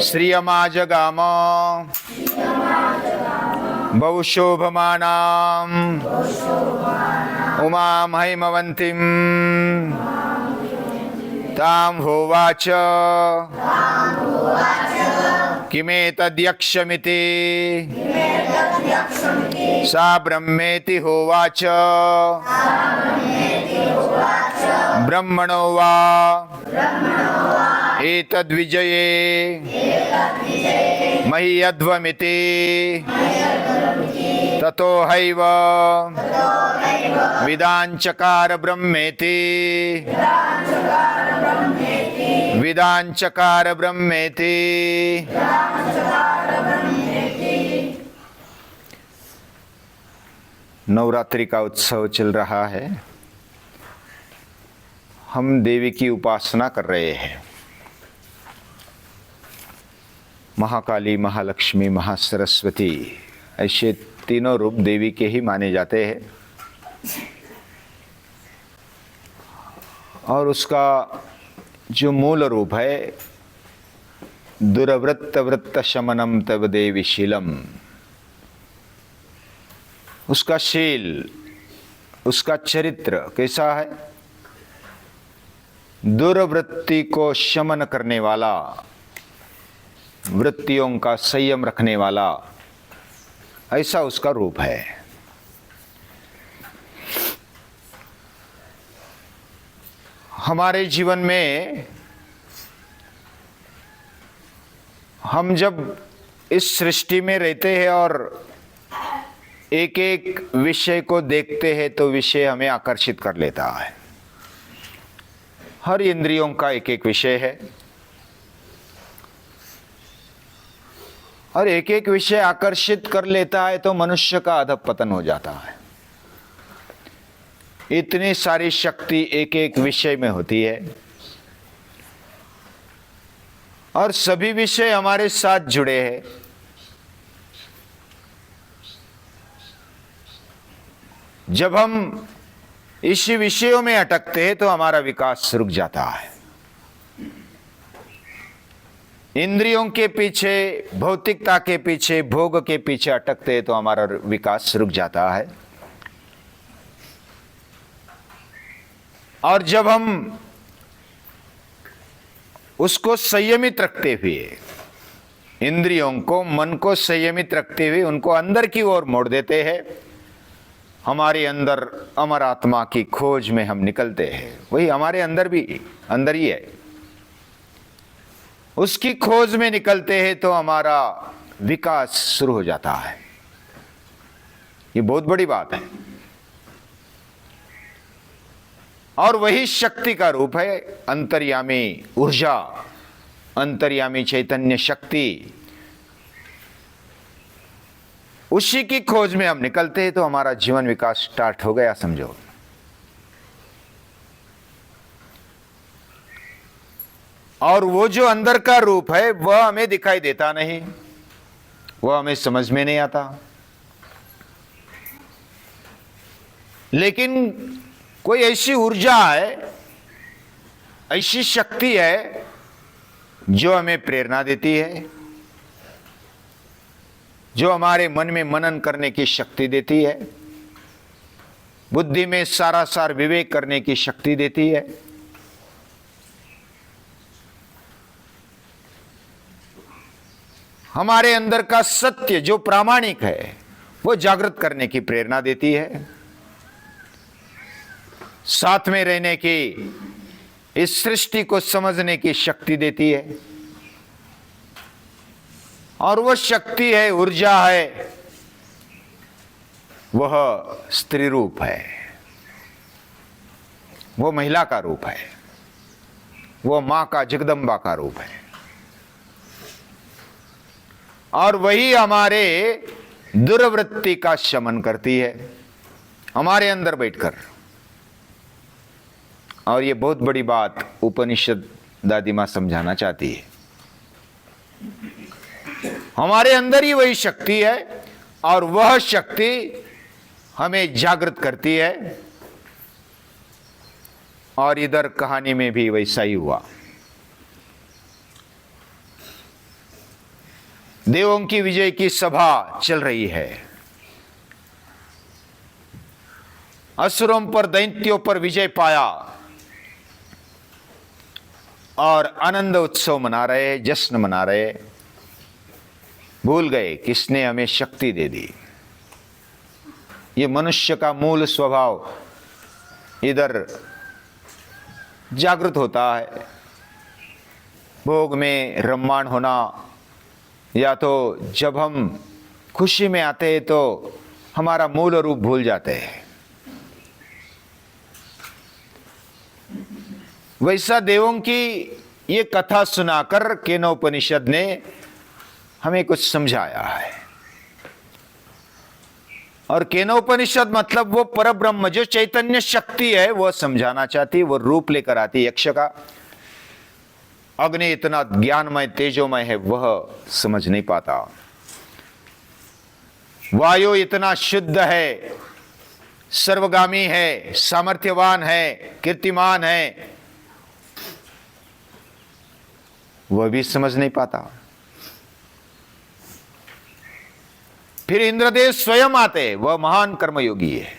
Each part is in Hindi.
श्रियमाजगाम बहुशोभमानां उमां हैमवन्तीं तां होवाच किमेतद्यक्षमिति सा ब्रह्मेति होवाच ब्रह्मणो वा एतद्विजये मह्यध्वमिति ततो हैव विदाञ्चकार ब्रह्मेति विदाञ्चकार ब्रह्मेति। नवरात्रि का उत्सव चल रहा है। हम देवी की उपासना कर रहे हैं। महाकाली, महालक्ष्मी, महासरस्वती, ऐसे तीनों रूप देवी के ही माने जाते हैं। और उसका जो मूल रूप है, दुर्वृत्त वृत्त शमनम तव देवी शीलम, उसका शील, उसका चरित्र कैसा है? दुर्वृत्ति को शमन करने वाला, वृत्तियों का संयम रखने वाला, ऐसा उसका रूप है। हमारे जीवन में हम जब इस सृष्टि में रहते हैं और एक एक विषय को देखते हैं तो विषय हमें आकर्षित कर लेता है। हर इंद्रियों का एक एक विषय है और एक एक विषय आकर्षित कर लेता है तो मनुष्य का अधःपतन हो जाता है। इतनी सारी शक्ति एक एक विषय में होती है और सभी विषय हमारे साथ जुड़े हैं। जब हम इसी विषयों में अटकते हैं तो हमारा विकास रुक जाता है। इंद्रियों के पीछे, भौतिकता के पीछे, भोग के पीछे अटकते हैं तो हमारा विकास रुक जाता है। और जब हम उसको संयमित रखते हुए, इंद्रियों को, मन को संयमित रखते हुए उनको अंदर की ओर मोड़ देते हैं, हमारे अंदर अमर आत्मा की खोज में हम निकलते हैं। वही हमारे अंदर भी अंदर ही है, उसकी खोज में निकलते हैं तो हमारा विकास शुरू हो जाता है। ये बहुत बड़ी बात है। और वही शक्ति का रूप है अंतर्यामी ऊर्जा, अंतर्यामी चैतन्य शक्ति। उसी की खोज में हम निकलते हैं तो हमारा जीवन विकास स्टार्ट हो गया समझो। और वो जो अंदर का रूप है वह हमें दिखाई देता नहीं, वह हमें समझ में नहीं आता, लेकिन कोई ऐसी ऊर्जा है, ऐसी शक्ति है जो हमें प्रेरणा देती है, जो हमारे मन में मनन करने की शक्ति देती है, बुद्धि में सारासार विवेक करने की शक्ति देती है। हमारे अंदर का सत्य जो प्रामाणिक है वो जागृत करने की प्रेरणा देती है। साथ में रहने की, इस सृष्टि को समझने की शक्ति देती है। और वह शक्ति है, ऊर्जा है, वह स्त्री रूप है, वो महिला का रूप है, वो मां का, जगदम्बा का रूप है। और वही हमारे दुर्वृत्ति का शमन करती है हमारे अंदर बैठकर। और ये बहुत बड़ी बात उपनिषद दादी मां समझाना चाहती है। हमारे अंदर ही वही शक्ति है और वह शक्ति हमें जागृत करती है। और इधर कहानी में भी वैसा ही हुआ। देवों की विजय की सभा चल रही है। असुरों पर, दैत्यों पर विजय पाया और आनंद उत्सव मना रहे, जश्न मना रहे। भूल गए किसने हमें शक्ति दे दी। ये मनुष्य का मूल स्वभाव इधर जागृत होता है। भोग में रम्माण होना, या तो जब हम खुशी में आते हैं तो हमारा मूल रूप भूल जाते हैं। वैसा देवों की ये कथा सुनाकर केनोपनिषद ने हमें कुछ समझाया है। और केनोपनिषद मतलब वो परब्रह्म जो चैतन्य शक्ति है वो समझाना चाहती, वो रूप लेकर आती। यक्ष का अग्नि इतना ज्ञानमय तेजोमय है वह समझ नहीं पाता। वायु इतना शुद्ध है, सर्वगामी है, सामर्थ्यवान है, कीर्तिमान है, वह भी समझ नहीं पाता। फिर इंद्रदेव स्वयं आते, वह महान कर्मयोगी है।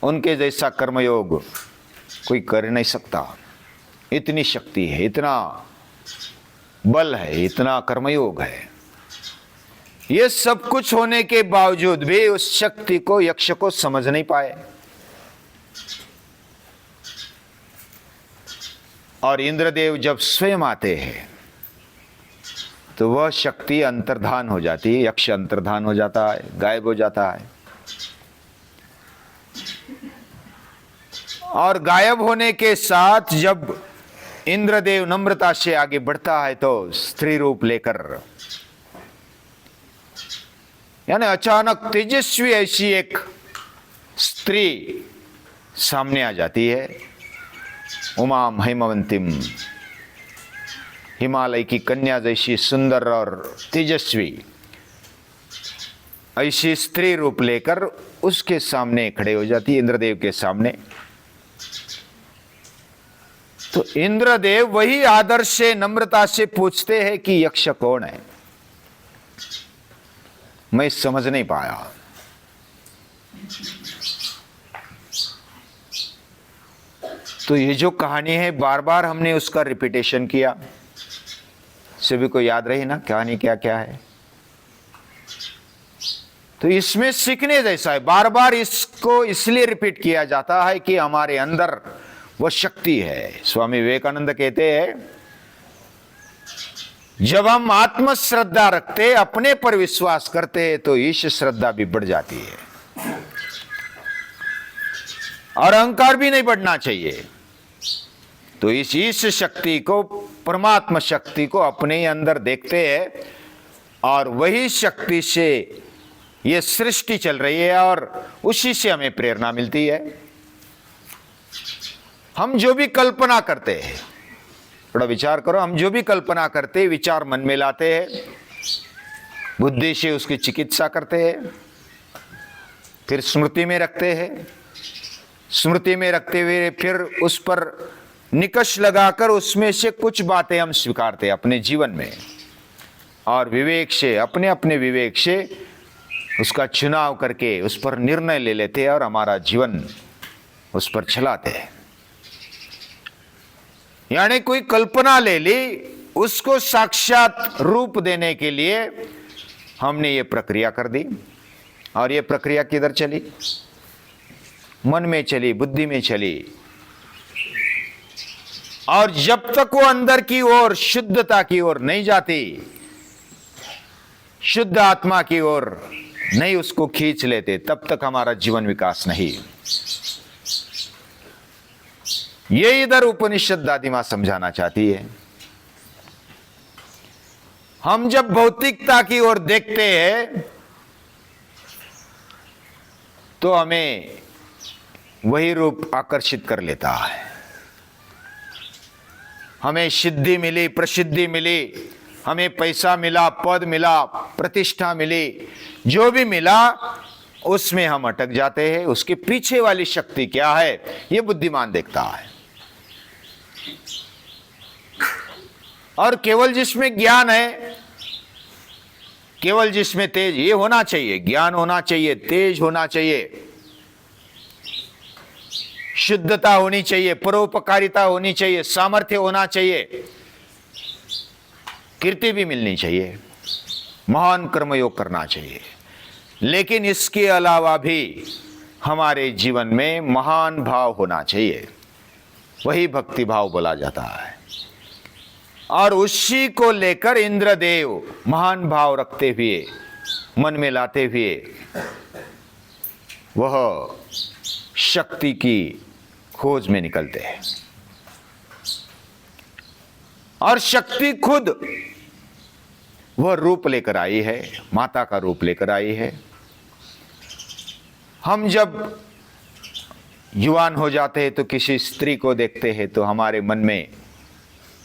उनके जैसा कर्मयोग कोई कर नहीं सकता। इतनी शक्ति है, इतना बल है, इतना कर्मयोग है। ये सब कुछ होने के बावजूद भी उस शक्ति को यक्ष को समझ नहीं पाए। और इंद्रदेव जब स्वयं आते हैं तो वह शक्ति अंतर्धान हो जाती है, यक्ष अंतर्धान हो जाता है, गायब हो जाता है। और गायब होने के साथ जब इंद्रदेव नम्रता से आगे बढ़ता है तो स्त्री रूप लेकर, यानी अचानक तेजस्वी ऐसी एक स्त्री सामने आ जाती है। उमाम हेमवंतिम, हिमालय की कन्या जैसी सुंदर और तेजस्वी ऐसी स्त्री रूप लेकर उसके सामने खड़े हो जाती है, इंद्रदेव के सामने। तो इंद्रदेव वही आदर से, नम्रता से पूछते हैं कि यक्ष कौन है। मैं समझ नहीं पाया। तो ये जो कहानी है बार बार हमने उसका रिपीटेशन किया, सभी को याद रही ना कहानी क्या क्या है। तो इसमें सीखने जैसा है। बार बार इसको इसलिए रिपीट किया जाता है कि हमारे अंदर वो शक्ति है। स्वामी विवेकानंद कहते हैं, जब हम आत्म श्रद्धा रखते, अपने पर विश्वास करते हैं तो ईश श्रद्धा भी बढ़ जाती है और अहंकार भी नहीं बढ़ना चाहिए। तो इस ईश शक्ति को, परमात्मा शक्ति को अपने ही अंदर देखते हैं और वही शक्ति से ये सृष्टि चल रही है और उसी से हमें प्रेरणा मिलती है। हम जो भी कल्पना करते हैं, थोड़ा विचार करो, हम जो भी कल्पना करते हैं, विचार मन में लाते हैं, बुद्धि से उसकी चिकित्सा करते हैं, फिर स्मृति में रखते हैं, स्मृति में रखते हुए फिर उस पर निकष लगाकर उसमें से कुछ बातें हम स्वीकारते हैं अपने जीवन में और विवेक से, अपने अपने विवेक से उसका चुनाव करके उस पर निर्णय ले लेते हैं और हमारा जीवन उस पर चलाते हैं। यानी कोई कल्पना ले ली, उसको साक्षात रूप देने के लिए हमने ये प्रक्रिया कर दी। और ये प्रक्रिया किधर चली? मन में चली, बुद्धि में चली। और जब तक वो अंदर की ओर, शुद्धता की ओर नहीं जाती, शुद्ध आत्मा की ओर नहीं उसको खींच लेते, तब तक हमारा जीवन विकास नहीं। ये इधर उपनिषद दादी मां समझाना चाहती है। हम जब भौतिकता की ओर देखते हैं तो हमें वही रूप आकर्षित कर लेता है। हमें सिद्धि मिली, प्रसिद्धि मिली, हमें पैसा मिला, पद मिला, प्रतिष्ठा मिली, जो भी मिला उसमें हम अटक जाते हैं। उसके पीछे वाली शक्ति क्या है ये बुद्धिमान देखता है। और केवल जिसमें ज्ञान है केवल जिसमें तेज ये होना चाहिए, ज्ञान होना चाहिए, तेज होना चाहिए, शुद्धता होनी चाहिए, परोपकारिता होनी चाहिए, सामर्थ्य होना चाहिए, कीर्ति भी मिलनी चाहिए, महान कर्मयोग करना चाहिए। लेकिन इसके अलावा भी हमारे जीवन में महान भाव होना चाहिए, वही भक्ति भाव बोला जाता है। और उसी को लेकर इंद्रदेव महान भाव रखते हुए, मन में लाते हुए, वह शक्ति की खोज में निकलते हैं। और शक्ति खुद वह रूप लेकर आई है, माता का रूप लेकर आई है। हम जब युवान हो जाते हैं तो किसी स्त्री को देखते हैं तो हमारे मन में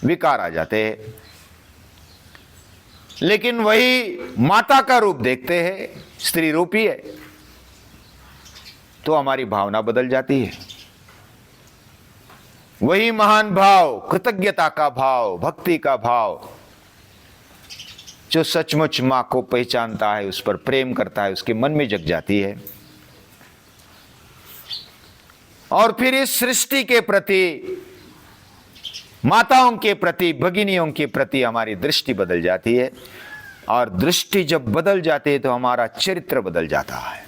विकार आ जाते हैं, लेकिन वही माता का रूप देखते हैं, स्त्री रूप ही है, तो हमारी भावना बदल जाती है। वही महान भाव, कृतज्ञता का भाव, भक्ति का भाव, जो सचमुच मां को पहचानता है, उस पर प्रेम करता है, उसके मन में जग जाती है। और फिर इस सृष्टि के प्रति, माताओं के प्रति, भगिनियों के प्रति हमारी दृष्टि बदल जाती है। और दृष्टि जब बदल जाती है तो हमारा चरित्र बदल जाता है,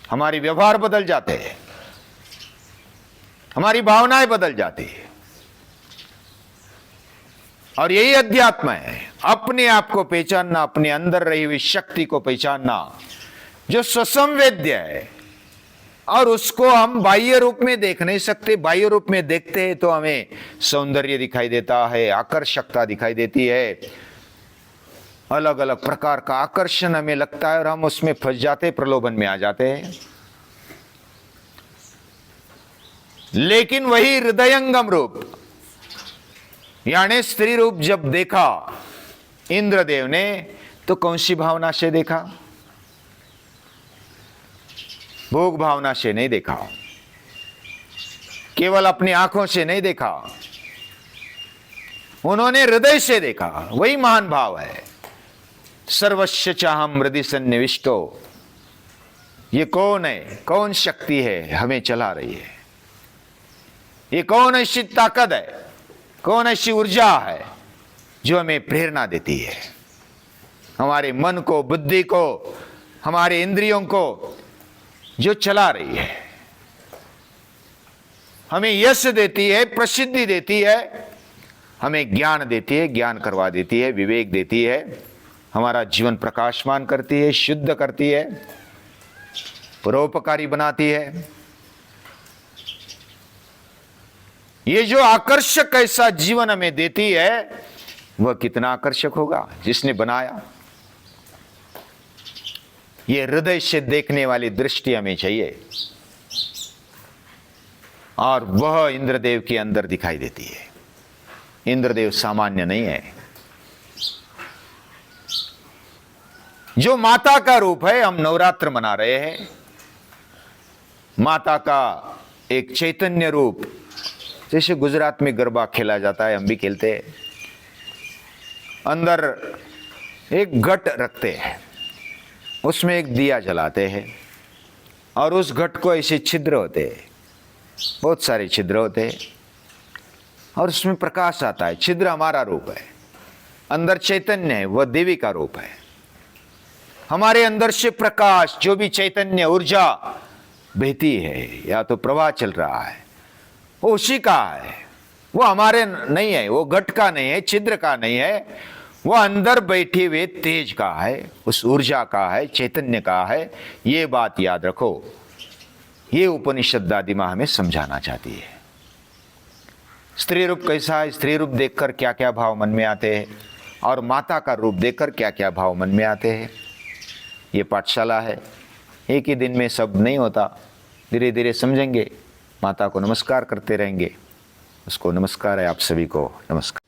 हमारी व्यवहार बदल जाते हैं, हमारी भावनाएं बदल जाती है। और यही अध्यात्म है, अपने आप को पहचानना, अपने अंदर रही हुई शक्ति को पहचानना, जो स्वसंवेद्य है। और उसको हम बाह्य रूप में देख नहीं सकते। बाह्य रूप में देखते हैं तो हमें सौंदर्य दिखाई देता है, आकर्षकता दिखाई देती है, अलग अलग प्रकार का आकर्षण हमें लगता है और हम उसमें फंस जाते, प्रलोभन में आ जाते हैं। लेकिन वही हृदयंगम रूप, यानी स्त्री रूप जब देखा इंद्रदेव ने, तो कौन सी भावना से देखा? भोग भावना से नहीं देखा, केवल अपनी आंखों से नहीं देखा, उन्होंने हृदय से देखा। वही महान भाव है। सर्वस्य चाहम हृदय सन्निविष्टो। ये कौन है, कौन शक्ति है हमें चला रही है? ये कौन ऐसी ताकत है, कौन ऐसी ऊर्जा है जो हमें प्रेरणा देती है, हमारे मन को, बुद्धि को, हमारे इंद्रियों को जो चला रही है, हमें यश देती है, प्रसिद्धि देती है, हमें ज्ञान देती है, ज्ञान करवा देती है, विवेक देती है, हमारा जीवन प्रकाशमान करती है, शुद्ध करती है, परोपकारी बनाती है। ये जो आकर्षक ऐसा जीवन हमें देती है, वह कितना आकर्षक होगा जिसने बनाया। ये हृदय से देखने वाली दृष्टि हमें चाहिए, और वह इंद्रदेव के अंदर दिखाई देती है। इंद्रदेव सामान्य नहीं है। जो माता का रूप है, हम नवरात्र मना रहे हैं, माता का एक चैतन्य रूप, जैसे गुजरात में गरबा खेला जाता है, हम भी खेलते हैं। अंदर एक घट रखते हैं, उसमें एक दिया जलाते हैं, और उस घट को ऐसे छिद्र होते हैं, बहुत सारे छिद्र होते हैं, और उसमें प्रकाश आता है। छिद्र हमारा रूप है, अंदर चैतन्य है, वह देवी का रूप है। हमारे अंदर से प्रकाश, जो भी चैतन्य ऊर्जा बहती है या तो प्रवाह चल रहा है, वो उसी का है, वो हमारे नहीं है, वो घट का नहीं है, छिद्र का नहीं है, वो अंदर बैठे हुए तेज का है, उस ऊर्जा का है, चैतन्य का है। ये बात याद रखो। ये उपनिषद दादी माँ हमें समझाना चाहती है। स्त्री रूप कैसा है, स्त्री रूप देखकर क्या क्या भाव मन में आते हैं, और माता का रूप देखकर क्या क्या भाव मन में आते हैं। ये पाठशाला है, एक ही दिन में सब नहीं होता, धीरे धीरे समझेंगे। माता को नमस्कार करते रहेंगे। उसको नमस्कार है, आप सभी को नमस्कार।